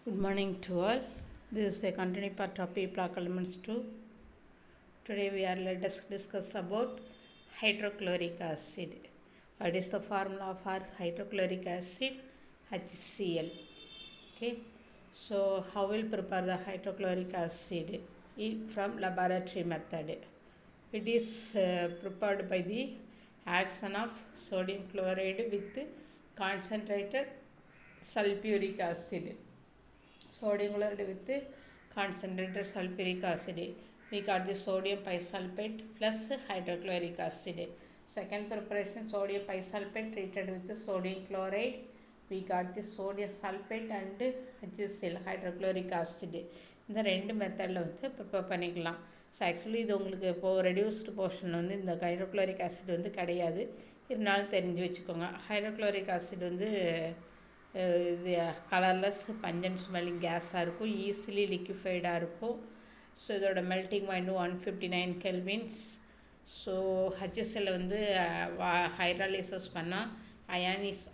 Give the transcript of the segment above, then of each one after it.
Good morning to all. This is a continuing part of P block elements 2. Today let us discuss about hydrochloric acid. What is the formula for hydrochloric acid? HCl. Okay. So how will prepare the hydrochloric acid from laboratory method? It is prepared by the action of sodium chloride with concentrated sulfuric acid. Sodium chloride with concentrated sulfuric acid. We got the sodium bisulfate plus hydrochloric acid. Second preparation, sodium bisulfate treated with sodium chloride. We got the sodium sulfate and HCl hydrochloric acid. இந்த ரெண்டு மெத்தடில் prepare பண்ணிக்கலாம். So actually இது உங்களுக்கு இப்போது reduced போர்ஷனில் இந்த hydrochloric acid கிடையாது, இருந்தாலும் தெரிஞ்சு வச்சுக்கோங்க. ஹைட்ரோக்ளோரிக் ஆசிட் இது கலர்லெஸ் பஞ்சன்ட் ஸ்மெல்லிங் கேஸாக இருக்கும், ஈஸிலி லிக்விஃபைடாக இருக்கும். ஸோ இதோட melting point 159 kelvins. So HCl hydrolysis பண்ணால்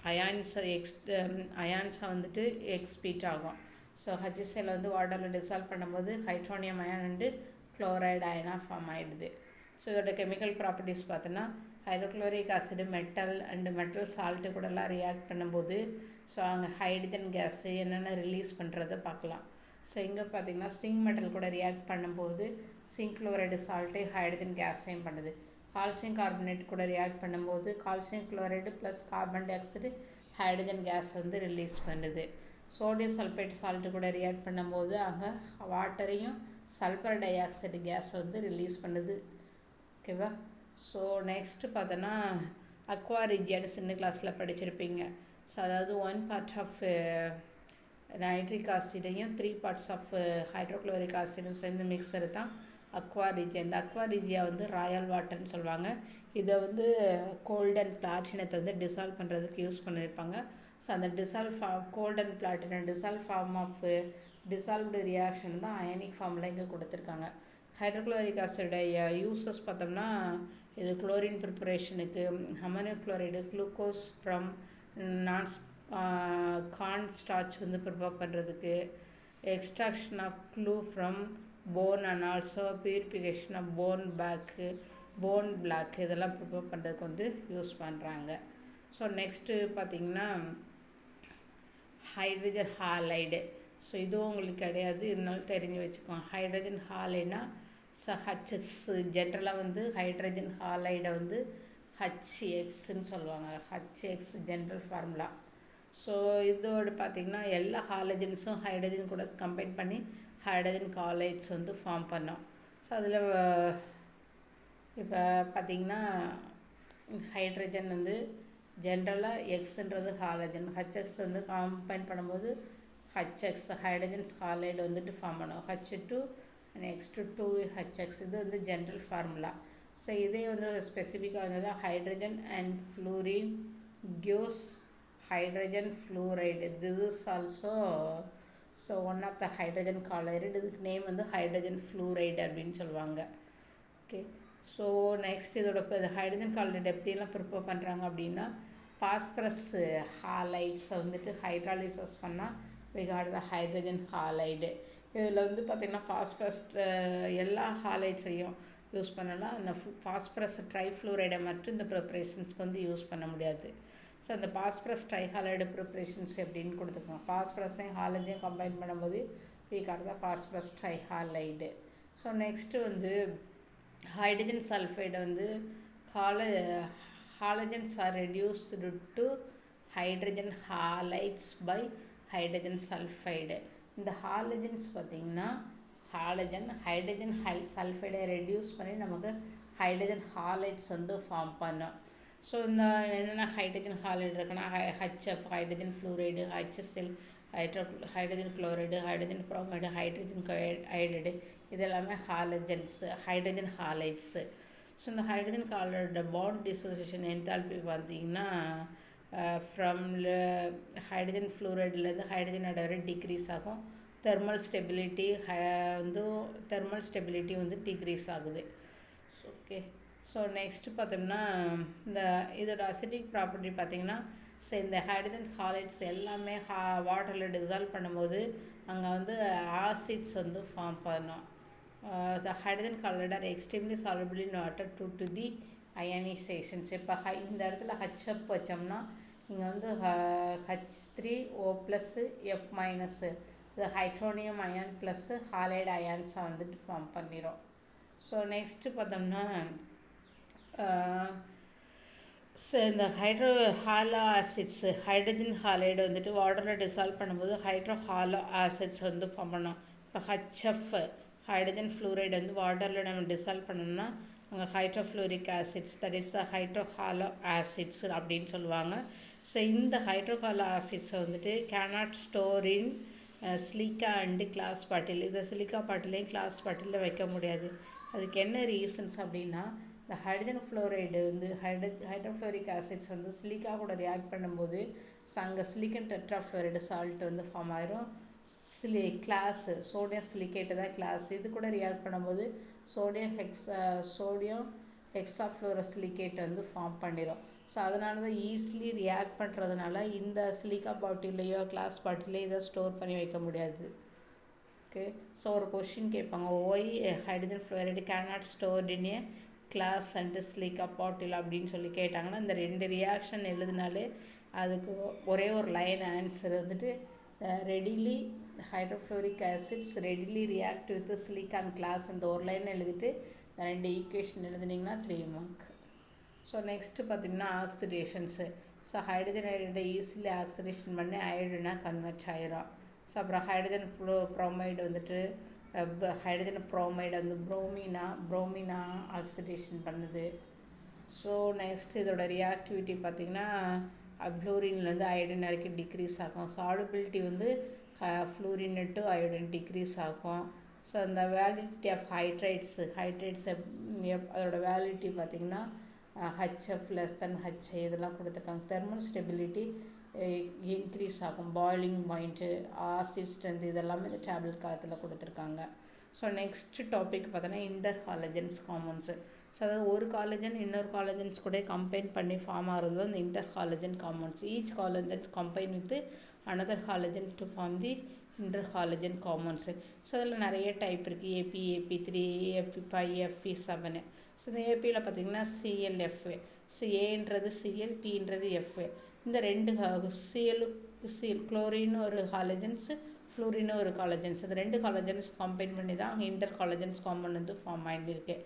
அயான்ஸை எக்ஸ்பீட் ஆகும். ஸோ ஹச்எஸ்எல் வாட்டரில் டிசால்வ் பண்ணும்போது ஹைட்ரோனியம் அயான் அண்டு குளோரைடு அயனாக ஃபார்ம் ஆகிடுது. ஸோ இதோட கெமிக்கல் ப்ராப்பர்ட்டிஸ் பார்த்தோன்னா ஹைட்ரோக்ளோரிக் ஆசிடு மெட்டல் சால்ட்டு கூடலாம் ரியாக்ட் பண்ணும்போது ஸோ அங்கே ஹைட்ரஜன் கேஸு என்னென்ன ரிலீஸ் பண்ணுறதை பார்க்கலாம். ஸோ இங்கே பார்த்திங்கன்னா சிங்க் மெட்டல் கூட ரியாக்ட் பண்ணும்போது சிங்க் குளோரைடு சால்ட்டு ஹைட்ரஜன் கேஸையும் பண்ணுது. கால்சியம் கார்பனேட் கூட ரியாக்ட் பண்ணும்போது calcium chloride plus carbon dioxide hydrogen gas release பண்ணுது. சோடியம் சல்ஃபேட் சால்ட்டு கூட ரியாக்ட் பண்ணும்போது அங்கே வாட்டரையும் sulphur dioxide gas release பண்ணுது. ஓகேவா? ஸோ நெக்ஸ்ட்டு பார்த்தோன்னா அக்வா ரீஜியன் சின்ன கிளாஸில் படிச்சிருப்பீங்க. ஸோ அதாவது 1 பார்ட் ஆஃப் நைட்ரிக் ஆசிடையும் 3 பார்ட்ஸ் ஆஃப் ஹைட்ரோக்ளோரிக் ஆசிடும் சேர்ந்து மிக்சர் தான் அக்வா ரீஜியன். இந்த அக்வா ரீஜியா ராயல் வாட்டர்னு சொல்லுவாங்க. இதை கோல்ட் அண்ட் பிளாட்டினத்தை டிசால்வ் பண்ணுறதுக்கு யூஸ் பண்ணியிருப்பாங்க. ஸோ அந்த gold and platinum dissolve form of dissolved reaction தான் அயனிக் ஃபார்மில் இங்கே கொடுத்துருக்காங்க. ஹைட்ரோக்ளோரிக் ஆசிடோடைய யூசஸ் பார்த்தோம்னா இது குளோரின் ப்ரிப்பரேஷனுக்கு, ammonium chloride glucose from corn starch prepare பண்ணுறதுக்கு, extraction of glue from bone and also purification of bone black இதெல்லாம் ப்ரிப்பேர் பண்ணுறதுக்கு யூஸ் பண்ணுறாங்க. ஸோ நெக்ஸ்ட்டு பார்த்திங்கன்னா ஹைட்ரஜன் ஹாலைடு. ஸோ இதுவும் உங்களுக்கு கிடையாது, இருந்தாலும் தெரிஞ்சு வச்சுக்கோங்க. ஹைட்ரஜன் ஹாலைனா ஹச்எக்ஸ் ஜென்ரலாக ஹைட்ரஜன் ஹாலைடை ஹச்எக்ஸ்ன்னு சொல்லுவாங்க. Hx general formula. ஸோ இதோடு பார்த்திங்கன்னா எல்லா ஹாலஜன்ஸும் ஹைட்ரஜன் கூட கம்பைன் பண்ணி ஹைட்ரஜன் ஹாலைட்ஸ் ஃபார்ம் பண்ணோம். ஸோ அதில் இப்போ பார்த்திங்கன்னா ஹைட்ரஜன் ஜென்ரலாக எக்ஸுன்றது ஹாலஜன், ஹச்எக்ஸ் கம்பைன் பண்ணும்போது ஹச்எக்ஸ் ஹைட்ரஜன்ஸ் ஹாலைடு ஃபார்ம் பண்ணும். H2 நெக்ஸ்ட்டு 2HX இது ஜென்ரல் ஃபார்முலா. ஸோ இதே ஸ்பெசிஃபிக்காக hydrogen and fluorine gives hydrogen fluoride. This is also one of the hydrogen halide. இதுக்கு நேம் ஹைட்ரஜன் ஃப்ளூரைடு அப்படின்னு சொல்லுவாங்க. Okay. So next இதோட hydrogen halide எப்படியெல்லாம் prepare பண்ணுறாங்க அப்படின்னா பாஸ்பரஸ் ஹாலைட்ஸை ஹைட்ராலிசிஸ் பண்ணால் we got the hydrogen halide. இதில் பார்த்திங்கன்னா பாஸ்பரஸ் எல்லா ஹாலைட்ஸையும் யூஸ் பண்ணலாம். அந்த பாஸ்பரஸ் ட்ரைஃப்ளூரைடை மட்டும் இந்த ப்ரிப்ரேஷன்ஸ்க்கு யூஸ் பண்ண முடியாது. ஸோ அந்த பாஸ்பரஸ் ட்ரைஹாலைடு ப்ரிப்ரேஷன்ஸ் எப்படின்னு கொடுத்துருக்கோம். பாஸ்பரஸையும் ஹாலைடையும் கம்பைன் பண்ணும்போது we got the phosphorus trihalide. So next hydrogen sulphide halogens are reduced to hydrogen halides by hydrogen sulphide. இந்த ஹாலஜன்ஸ் பார்த்திங்கன்னா ஹைட்ரஜன் சல்ஃபைடை ரெடியூஸ் பண்ணி நமக்கு ஹைட்ரஜன் ஹாலைட்ஸ் ஃபார்ம் பண்ணோம். ஸோ இந்த என்னென்ன ஹைட்ரஜன் ஹாலைடு இருக்குன்னா HF hydrogen fluoride, HCl hydrogen chloride, hydrogen bromide, hydrogen iodide இதெல்லாமே ஹைட்ரஜன் ஹாலைட்ஸு. ஸோ இந்த ஹைட்ரஜன் ஹாலைடோட பாண்ட் டிசோசியேஷன் என்தால்பி பார்த்திங்கன்னா ஃப்ரம் ஹைட்ரஜன் ஃப்ளூரைட்லேருந்து ஹைட்ரஜன் அயோடைடு டிக்ரீஸ் ஆகும். தெர்மல் ஸ்டெபிலிட்டி டிக்ரீஸ் ஆகுது. ஓகே. ஸோ நெக்ஸ்ட்டு பார்த்தோம்னா இதோட அசிடிக் ப்ராப்பர்ட்டி பார்த்திங்கன்னா ஸோ இந்த ஹைட்ரஜன் ஹாலைட்ஸ் எல்லாமே வாட்டரில் டிசால்வ் பண்ணும்போது அங்கே வந்து ஆசிட்ஸ் வந்து ஃபார்ம் பண்ணும். The hydrogen colloid are extremely soluble in water due to the ionizations. இப்போ இந்த இடத்துல HF வச்சோம்னா இங்கே வந்து H3O ப்ளஸ் F மைனஸு இது ஹைட்ரோனியம் அயான் ப்ளஸ்ஸு ஹாலைடு அயான்ஸாக வந்துட்டு ஃபார்ம் பண்ணிடும். ஸோ நெக்ஸ்ட்டு பார்த்தோம்னா இந்த ஹாலோ ஆசிட்ஸு ஹைட்ரஜன் ஹாலைடு வந்துட்டு வாட்டரில் டிசால்வ் பண்ணும்போது ஹாலோ ஆசிட்ஸ் வந்து ஃபார்ம் பண்ணோம். இப்போ HF ஹைட்ரஜன் ஃப்ளூரைடு வந்து வாட்டரில் நம்ம டிசால்வ் பண்ணோம்னா அங்கே hydrofluoric acids that is the hydrohalo acids அப்படின்னு சொல்லுவாங்க. ஸோ இந்த ஹைட்ரோஹாலோ ஆசிட்ஸை வந்துட்டு cannot store in silica and glass bottle. இதை சிலிக்கா பாட்டிலையும் கிளாஸ் பாட்டிலில் வைக்க முடியாது. அதுக்கு என்ன ரீசன்ஸ் அப்படின்னா இந்த ஹைட்ரஜன் ஃப்ளோரைடு வந்து ஹைட்ரோஃப்ளோரிக் ஆசிட்ஸ் வந்து சிலிக்கா கூட ரியாக்ட் பண்ணும்போது அங்கே சிலிக்கன் டெட்ராஃப்ளோரைடு சால்ட் வந்து ஃபார்ம் ஆயிரும். கிளாஸு சோடியம் சிலிக்கேட்டு தான் கிளாஸ். இது கூட ரியாக்ட் பண்ணும்போது சோடியம் ஹெக்ஸாஃப்ளோரோசிலிக்கேட் வந்து ஃபார்ம் பண்ணிடும். ஸோ அதனால தான் ஈஸிலி ரியாக்ட் பண்ணுறதுனால இந்த சிலிக்கா பாட்டிலையோ கிளாஸ் பாட்டிலையோ இதை ஸ்டோர் பண்ணி வைக்க முடியாது. ஓகே, ஸோ ஒரு கொஷின் கேட்பாங்க, why hydrogen fluoride cannot stored in a glass and silica bottle அப்படின்னு சொல்லி கேட்டாங்கன்னா இந்த ரெண்டு ரியாக்ஷன் எழுதினாலே அதுக்கு ஒரே ஒரு லைன் ஆன்சர் வந்துட்டு readily hydrofluoric acids readily react with silicon glass இந்த ஒரு லைன் எழுதிட்டு ரெண்டு ஈக்குவேஷன் எழுதுனீங்கன்னா 3 மார்க். ஸோ நெக்ஸ்ட்டு பார்த்திங்கன்னா ஆக்சிடேஷன்ஸு. ஸோ ஹைட்ரஜன் அயோடைடை ஈஸிலி ஆக்சிடேஷன் பண்ணி அயோடினாக கன்வெர்ட் ஆயிரும். ஸோ அப்புறம் ஹைட்ரஜன் ப்ரோமைடு வந்துட்டு ஹைட்ரஜன் ப்ரோமைடு வந்து ப்ரோமினா ஆக்சிடேஷன் பண்ணுது. ஸோ நெக்ஸ்ட் இதோட ரியாக்டிவிட்டி பார்த்திங்கன்னா ஃப்ளூரின்லேருந்து அயோடின் வரைக்கும் டிக்ரீஸ் ஆகும். சாலுபிலிட்டி வந்து ஃப்ளூரின் டு அயோடின் டிக்ரீஸ் ஆகும். ஸோ அந்த வேலிடிட்டி ஆஃப் ஹைட்ரைட்ஸ் அதோட வேலிடிட்டி பார்த்திங்கன்னா HF லெஸ் தென் HI இதெல்லாம் கொடுத்துருக்காங்க. தெர்மல் ஸ்டெபிலிட்டி இன்க்ரீஸ் ஆகும். பாய்லிங் பாயிண்ட்டு ஆசிட் ஸ்ட்ரென்த் இதெல்லாமே இந்த டேப்லெட் காலத்தில் கொடுத்துருக்காங்க. ஸோ நெக்ஸ்ட் டாபிக் பார்த்தோன்னா இன்டர் ஹாலஜன்ஸ் காம்பவுண்ட்ஸு. ஸோ அதாவது ஒரு காலேஜன் இன்னொரு காலேஜன்ஸ் கூட கம்பைன் பண்ணி ஃபார்ம் ஆகிறது தான் இந்த inter halogen compounds. Each halogens combine with another halogen to form the inter halogen compounds. So அதில் நிறைய டைப் இருக்குது. AP3 AP5 FP7. ஸோ இந்த ஏபியில் பார்த்திங்கன்னா ClF. ஸோ ஏன்றது Cl Pன்றது F. இந்த ரெண்டு குளோரின் ஒரு ஹாலஜன்ஸு ஃப்ளூரின் ஒரு காலேஜன்ஸ் இந்த ரெண்டு காலேஜன்ஸ் கம்பைன் பண்ணி தான் அங்கே இன்டர் காலேஜன்ஸ் காம்பவுண்ட் வந்து ஃபார்ம் ஆகிருக்கு.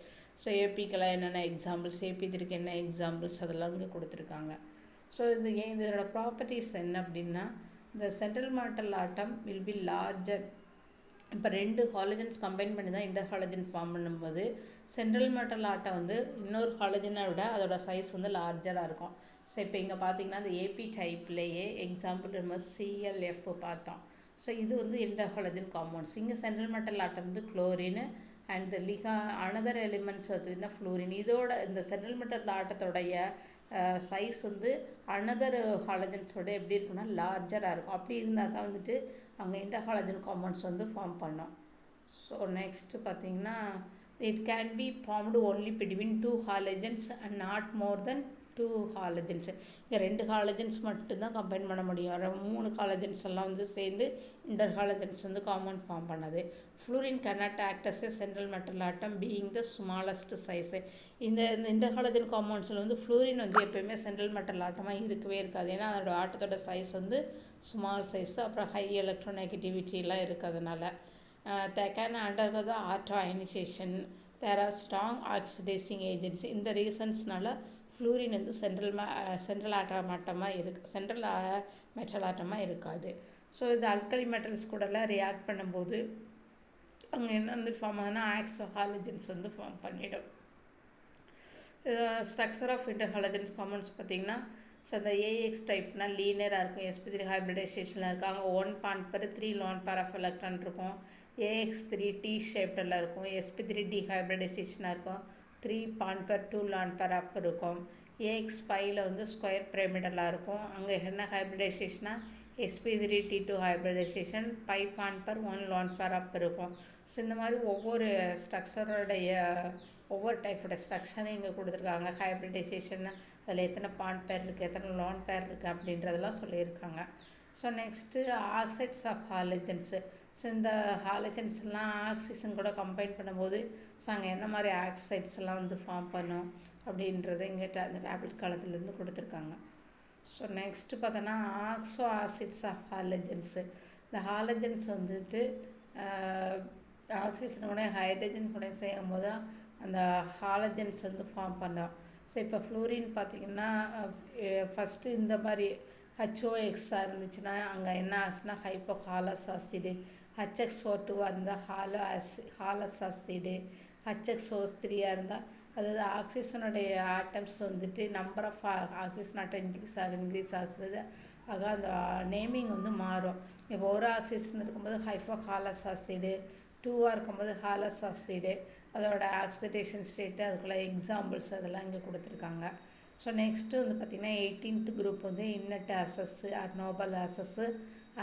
ஸோ ஏபிக்கெல்லாம் என்னென்ன எக்ஸாம்பிள்ஸ் AP3க்கு என்ன எக்ஸாம்பிள்ஸ் அதெல்லாம் இங்கே கொடுத்துருக்காங்க. ஸோ இதோட ப்ராப்பர்ட்டிஸ் என்ன அப்படின்னா இந்த central metal atom will be larger. இப்போ ரெண்டு ஹாலஜன்ஸ் கம்பைன் பண்ணி தான் இன்டர் ஹாலஜன் ஃபார்ம் பண்ணும்போது சென்ட்ரல் மார்டல் ஆட்டம் வந்து இன்னொரு ஹாலஜனை விட அதோட சைஸ் வந்து லார்ஜராக இருக்கும். ஸோ இப்போ இங்கே பார்த்தீங்கன்னா அந்த ஏபி டைப்லேயே எக்ஸாம்பிள் நம்ம ClF பார்த்தோம். ஸோ இது வந்து இன்டர் ஹாலஜன் காம்பவுண்ட்ஸ். இங்கே சென்ட்ரல் மார்டல் ஆட்டம் வந்து குளோரின் அண்ட் அனதர் எலிமெண்ட்ஸ் வந்து ஃப்ளூரின். இதோட இந்த சென்ட்ரல் மார்டல் ஆட்டத்தோடைய சைஸ் வந்து அனதர் ஹாலஜன்ஸோட எப்படி இருக்குன்னா லார்ஜராக இருக்கும். அப்படி இருந்தால் தான் வந்துட்டு அங்கே இன்டர் ஹாலஜன் காம்பவுண்ட்ஸ் வந்து ஃபார்ம் பண்ணோம். ஸோ நெக்ஸ்ட்டு பார்த்தீங்கன்னா it can be formed only between 2 halogens and not more then 2 halogens. இங்கே 2 ஹாலஜன்ஸ் மட்டும்தான் கம்பைன் பண்ண முடியும். 3 ஹாலஜன்ஸ் எல்லாம் வந்து சேர்ந்து இன்டர் ஹாலஜன்ஸ் வந்து காம்பவுண்ட் ஃபார்ம் பண்ணது. Fluorine cannot act as a central metal atom being the smallest size. இந்த இன்டர் ஹாலஜன் காம்பவுண்ட்ஸில் வந்து ஃப்ளூரின் வந்து எப்போயுமே சென்ட்ரல் மெட்டல் ஆட்டமாக இருக்கவே இருக்காது. ஏன்னா அதோட ஆட்டத்தோட சைஸ் வந்து ஸ்மால் சைஸு, அப்புறம் ஹை எலக்ட்ரோநெகட்டிவிட்டிலாம் இருக்கிறதுனால they can undergo the auto ionization. There are strong oxidizing agents. இந்த ரீசன்ஸ்னால ஃப்ளூரின் வந்து சென்ட்ரல் மெட்டல் ஆட்டமாக இருக்காது. ஸோ இது அல்கலி மெட்டல்ஸ் கூடலாம் ரியாக்ட் பண்ணும்போது அங்கே என்ன வந்து ஃபார்ம் ஆகுதுன்னா ஆக்ஸோ ஹாலஜன்ஸ் வந்து ஃபார்ம் பண்ணிடும். Structure of inter halogens compounds பார்த்திங்கன்னா ஸோ இந்த AX டைப்னால் லீனியராக இருக்கும். sp3 ஹைப்ரிடைசேஷனில் இருக்காங்க. 1 bond per 3 lone pair of electron இருக்கும். AX3 T ஷேப்டில் இருக்கும். sp3 டீஹைப்ரிடைசேஷனாக இருக்கும். 3 bond per 2 lone pair of இருக்கும். AX5ல் வந்து ஸ்கொயர் பிரமிடலாக இருக்கும். அங்கே என்ன ஹைப்ரிடைசேஷனாக sp3 T2 hybridisation 5 bond per 1 lone pair of இருக்கும். ஸோ இந்த மாதிரி ஒவ்வொரு ஸ்ட்ரக்சரோடைய ஒவ்வொரு டைப்போட ஸ்ட்ரக்சரையும் இங்கே கொடுத்துருக்காங்க. ஹைப்ரிடைசேஷன் அதில் எத்தனை பாண்ட் பேர் இருக்குது, எத்தனை லோன் பேர் இருக்குது அப்படின்றதெல்லாம் சொல்லியிருக்காங்க. So next oxides of halogens. So இந்த ஹாலஜன்ஸ்லாம் ஆக்சிஜன் கூட கம்பைன் பண்ணும்போது ஸோ அங்கே என்ன மாதிரி ஆக்சைட்ஸ் எல்லாம் வந்து ஃபார்ம் பண்ணும் அப்படின்றத இங்கே அந்த டேப்லெட் காலத்துலேருந்து கொடுத்துருக்காங்க. ஸோ நெக்ஸ்ட்டு பார்த்தோன்னா ஆக்ஸோ ஆசிட்ஸ் ஆஃப் ஹாலஜன்ஸு. இந்த ஹாலஜன்ஸ் வந்துட்டு ஆக்சிஜன் கூட ஹைட்ரஜன் கூட செய்யும் போது அந்த ஹாலஜன்ஸ் வந்து ஃபார்ம் பண்ணோம். ஸோ இப்போ ஃப்ளூரின் பார்த்திங்கன்னா ஃபஸ்ட்டு இந்த மாதிரி HOXஆக இருந்துச்சுன்னா அங்கே என்ன ஆச்சுன்னா ஹைப்போஹாலஸ் ஆசிடு, HXO2ஆக இருந்தால் ஹாலஸ் ஆசிடு, HXO3ஆக இருந்தால் அதாவது ஆக்சிஜனுடைய ஆட்டம்ஸ் வந்துட்டு number of oxygen atom increase ஆகுது. ஆக அந்த நேமிங் வந்து மாறும். இப்போ ஒரு ஆக்சிஜன் இருக்கும்போது ஹைப்போஹாலஸ் ஆசிடு, 2ஆக இருக்கும்போது ஹாலஸ் ஆசிடு, அதோட ஆக்சிடேஷன் ஸ்டேட்டு அதுக்குள்ள எக்ஸாம்பிள்ஸ் அதெல்லாம் இங்கே கொடுத்துருக்காங்க. ஸோ நெக்ஸ்ட்டு வந்து பார்த்திங்கன்னா 18th குரூப் வந்து inert gases or noble gases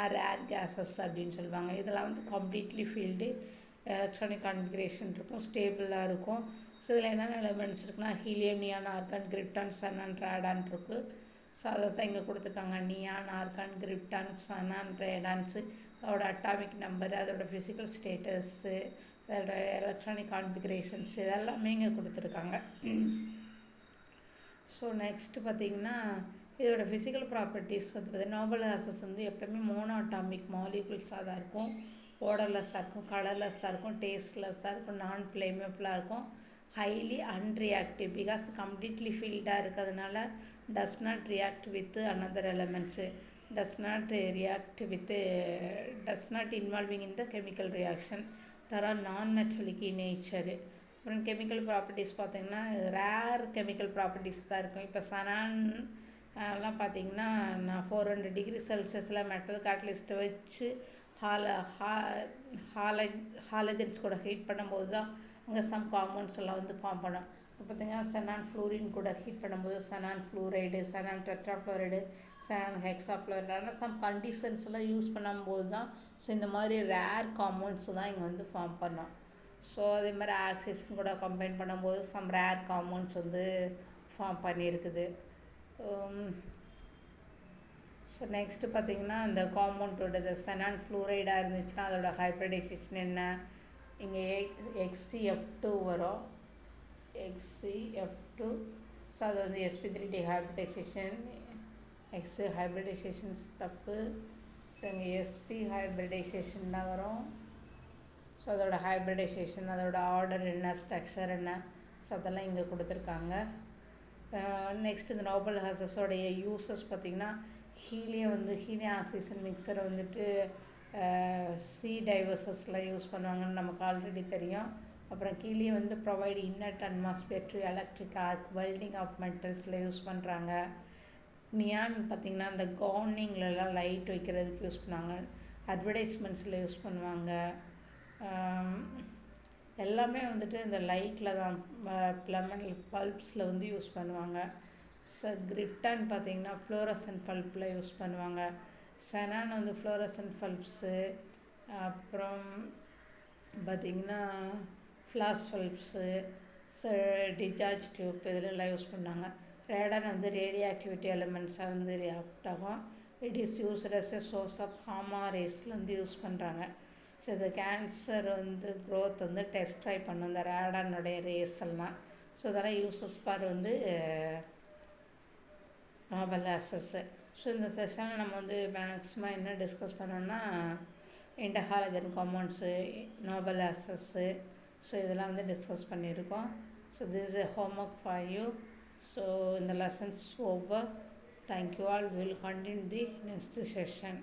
or rare gases அப்படின்னு சொல்லுவாங்க. இதெல்லாம் வந்து கம்ப்ளீட்லி ஃபீல்டு எலக்ட்ரானிக் கான்ஃபிகரேஷன் இருக்கும், ஸ்டேபிளாக இருக்கும். ஸோ இதில் என்னென்ன எலிமெண்ட்ஸ் இருக்குன்னா helium, neon, argon, krypton, xenon, radon இருக்குது. ஸோ அதை தான் இங்கே கொடுத்துருக்காங்க. Neon, argon, krypton, xenon, radons, அதோட அட்டாமிக் நம்பர், அதோட ஃபிசிக்கல் ஸ்டேட்டஸ்ஸு, அதோட எலக்ட்ரானிக் கான்ஃபிகரேஷன்ஸ் இதெல்லாமே இங்கே கொடுத்துருக்காங்க. ஸோ நெக்ஸ்ட்டு பார்த்திங்கன்னா இதோட ஃபிசிக்கல் ப்ராப்பர்ட்டிஸ் வந்து பார்த்திங்கன்னா நோபல் ஆசஸ் வந்து எப்போயுமே மோனோ அட்டாமிக் மாலிகுல்ஸாக தான் இருக்கும். ஓடர்லெஸ்ஸாக இருக்கும், கலர்லெஸ்ஸாக இருக்கும், டேஸ்ட்லெஸ்ஸாக இருக்கும், நான் ஃப்ளேமபிளாக இருக்கும், ஹைலி அன்ரியாக்டிவ் பிகாஸ் கம்ப்ளீட்லி ஃபீல்டாக இருக்கிறதுனால does not react with another elements, does not involving in the chemical reaction, nonmetallic in nature. அப்புறம் கெமிக்கல் ப்ராப்பர்ட்டிஸ் பார்த்திங்கன்னா ரேர் கெமிக்கல் ப்ராப்பர்ட்டிஸ் தான் இருக்கும். இப்போ சனான் எல்லாம் பார்த்திங்கன்னா நான் 400 டிகிரி செல்சியஸில் மெட்டல் கேட்டலிஸ்ட்டை வச்சு ஹாலஜன்ஸ் கூட ஹீட் பண்ணும்போது தான் அங்கே சம் காம்பவுண்ட்ஸ் எல்லாம் வந்து ஃபார்ம் பண்ணும். இப்போ பார்த்திங்கன்னா செனான் ஃப்ளூரின் கூட ஹீட் பண்ணும்போது செனான் ஃப்ளூரைடு, செனான் டெட்ராஃப்ளோரைடு, செனான் ஹெக்ஸாஃப்ளோரைடு ஆனால் சம் கண்டிஷன்ஸ் எல்லாம் யூஸ் பண்ணும்போது தான் ஸோ இந்த மாதிரி ரேர் காம்பவுண்ட்ஸ் தான் இங்கே வந்து ஃபார்ம் பண்ணோம். ஸோ அதே மாதிரி ஆக்சிஜன் கூட கம்பைன் பண்ணும்போது சம் ரேர் காம்பவுண்ட்ஸ் வந்து ஃபார்ம் பண்ணியிருக்குது. ஸோ நெக்ஸ்ட்டு பார்த்திங்கன்னா இந்த காம்பவுண்டோட செனான் ஃப்ளூரைடாக இருந்துச்சுன்னா அதோட ஹைப்ரிடைசேஷன் என்ன, இங்கே XCF2 வரும், XCF2. ஸோ அது வந்து sp3 ஹைப்ரிடைசேஷன், X ஹைப்ரிடைசேஷன்ஸ் தப்பு. ஸோ இங்கே sp ஹைப்ரிடைசேஷன் தான் வரும். ஸோ அதோட ஹைப்ரிடைசேஷன், அதோட ஆர்டர் என்ன, ஸ்ட்ரக்சர் என்ன, ஸோ அதெல்லாம் இங்கே கொடுத்துருக்காங்க. நெக்ஸ்ட் இந்த நோபல் ஆசஸோடைய யூசஸ் பார்த்திங்கன்னா ஹீலியம் ஆக்சிஜன் மிக்சரை வந்துட்டு சி டைவர்சஸில் யூஸ் பண்ணுவாங்கன்னு நமக்கு ஆல்ரெடி தெரியும். அப்புறம் கீழே வந்து provide inert atmosphere to electric arc, welding of மெட்டல்ஸில் யூஸ் பண்ணுறாங்க. நியான் பார்த்திங்கன்னா இந்த கவுனிங்லலாம் லைட் வைக்கிறதுக்கு யூஸ் பண்ணுவாங்க, அட்வர்டைஸ்மெண்ட்ஸில் யூஸ் பண்ணுவாங்க. எல்லாமே வந்துட்டு இந்த லைட்டில் தான் பிளமன் பல்ப்ஸில் வந்து யூஸ் பண்ணுவாங்க. கிரிப்டான் பார்த்திங்கன்னா ஃப்ளோரசன்ட் பல்ப்பில் யூஸ் பண்ணுவாங்க. செனான் வந்து ஃப்ளோரசன்ட் பல்ப்ஸு, அப்புறம் பார்த்திங்கன்னா ஃப்ளாஷ் பல்ப்ஸு, டிசார்ஜ் டியூப் இதிலெல்லாம் யூஸ் பண்ணாங்க. ரேடான் வந்து ரேடியோ ஆக்டிவிட்டி எலிமெண்ட்ஸாக வந்து ரியாக்ட் ஆகும். It is used as a source of gamma ரேஸில் வந்து யூஸ் பண்ணுறாங்க. ஸோ இது கேன்சர் வந்து க்ரோத் வந்து டெஸ்ட் ட்ரை பண்ணும் இந்த ரேடானுடைய ரேஸ் எல்லாம். ஸோ இதெல்லாம் யூசஸ் பார் வந்து நோபல் ஆசஸ்ஸு. ஸோ இந்த செஷனில் நம்ம வந்து மேக்ஸிமம் என்ன டிஸ்கஸ் பண்ணோம்னா interhalogen compounds, noble gases, so இதெல்லாம் வந்து டிஸ்கஸ் பண்ணியிருக்கோம். So this is a homework for you. So இந்த lessons over. Thank you all. We will continue the next session.